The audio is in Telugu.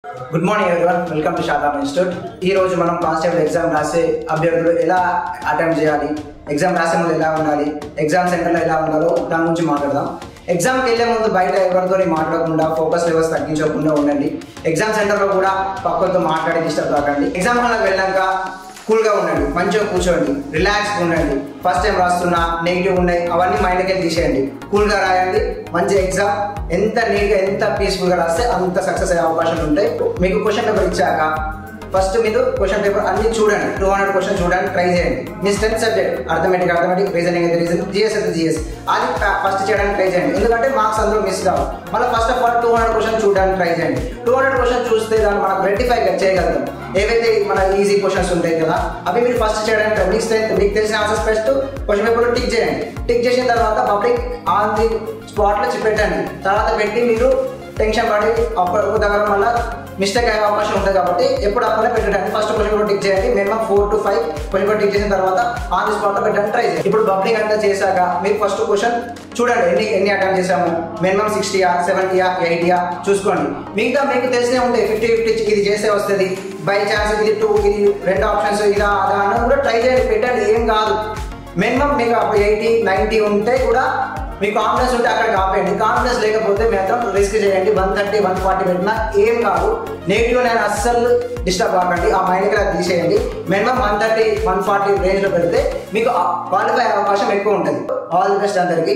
Good morning everyone, welcome to శాతం ఇన్స్టిట్యూట్. ఈ రోజు మనం కానిస్టేబుల్ ఎగ్జామ్ రాసే అభ్యర్థులు ఎలా అటెంప్ట్ చేయాలి, ఎగ్జామ్ రాసే ముందు ఎలా ఉండాలి, ఎగ్జామ్ సెంటర్లో ఎలా ఉండాలో దాని గురించి మాట్లాడదాం. ఎగ్జామ్కి వెళ్ళే ముందు బయట ఎవరితో మాట్లాడకుండా ఫోకస్ లెవెల్స్ తగ్గించకుండా ఉండండి. ఎగ్జామ్ సెంటర్లో కూడా పక్కలతో మాట్లాడి డిస్టర్బ్ కాకండి. ఎగ్జామ్ హాల్కి వెళ్ళాక కూల్గా ఉండండి, మంచిగా కూర్చోండి, రిలాక్స్గా ఉండండి. ఫస్ట్ టైం రాస్తున్నా నెగిటివ్ ఉన్నాయి అవన్నీ మైండ్కి వెళ్ళి తీసేయండి. కూల్గా రాయండి. మంచి ఎగ్జామ్ ఎంత నీట్గా ఎంత పీస్ఫుల్గా రాస్తే అంత సక్సెస్ అయ్యే అవకాశాలు ఉంటాయి. మీకు క్వశ్చన్ పేపర్ ఇచ్చాక ఫస్ట్ మీరు క్వశ్చన్ పేపర్ అన్ని చూడండి. 200 క్వశ్చన్ చూడండి, ట్రై చేయండి. మీ స్ట్రెంత్ సబ్జెక్ట్ అర్థమెటిక్, రీజనింగ్ అయితే రీజన్, జిఎస్ అయితే జిఎస్, అది ఫస్ట్ చేయడానికి ట్రై చేయండి. ఎందుకంటే మార్క్స్ అందులో మిస్ కావు. మళ్ళీ ఫస్ట్ ఆఫ్ ఆల్ 200 క్వశ్చన్ చూడడానికి ట్రై చేయండి. 200 క్వశ్చన్ చూస్తే దాన్ని మనం రెక్టిఫై చేయగలుగుతాం. ఏవైతే మన ఈజీ క్వశ్చన్స్ ఉంటాయి కదా అవి మీరు ఫస్ట్ చేయడానికి మీకు స్ట్రెంత్, మీకు తెలిసిన ఆన్సర్స్ ఫస్ట్ క్వశ్చన్ పేపర్లో టిక్ చేయండి. టిక్ చేసిన తర్వాత పబ్లిక్ ఆన్ ది స్పాట్లో పెట్టండి. తర్వాత పెట్టి మీరు టెన్షన్ పడి ఒక దగ్గర మళ్ళీ మిస్టేక్ అయ్యే అవకాశం ఉంటుంది. కాబట్టి ఎప్పుడు అప్పుడే పెట్టడానికి ఫస్ట్ క్వశ్చన్ కూడా టిక్ చేయండి. మినిమం 4 to 5 క్వశ్చన్ కూడా టిక్ చేసిన తర్వాత ఆన్ ది స్పాట్లో పెట్టడానికి ట్రై చేయండి. ఇప్పుడు బబ్లింగ్ అంతా చేశాక మీరు ఫస్ట్ క్వశ్చన్ చూడండి, ఎన్ని అటెంప్ట్ చేసాము, మినిమం 60యా 70యా 80యా చూసుకోండి. మిగతా మీకు తెలిసే ఉంటాయి 50-50 ఇది చేస్తే వస్తుంది, బై ఛాన్స్ ఇది 2 ఇది 2 ఆప్షన్స్ ఇదా అదా అన్న కూడా ట్రై చేయండి, పెట్టండి, ఏం కాదు. మినిమం మీకు అప్పుడు 80-90 ఉంటే కూడా మీకు కాన్ఫిడెన్స్ ఉంటే అక్కడ ఆపేయండి. కాన్ఫిడెన్స్ లేకపోతే మాత్రం రిస్క్ చేయండి. 130-140 పెట్టినా ఏం కాదు. నెగిటివ్ నేను అస్సలు డిస్టర్బ్ కాకండి, ఆ మైండ్కి అది తీసేయండి. మినిమం 130-140 రేంజ్లో పెడితే మీకు క్వాలిఫై అయ్యే అవకాశం ఎక్కువ ఉంటుంది. ఆల్ ది బెస్ట్ అందరికీ.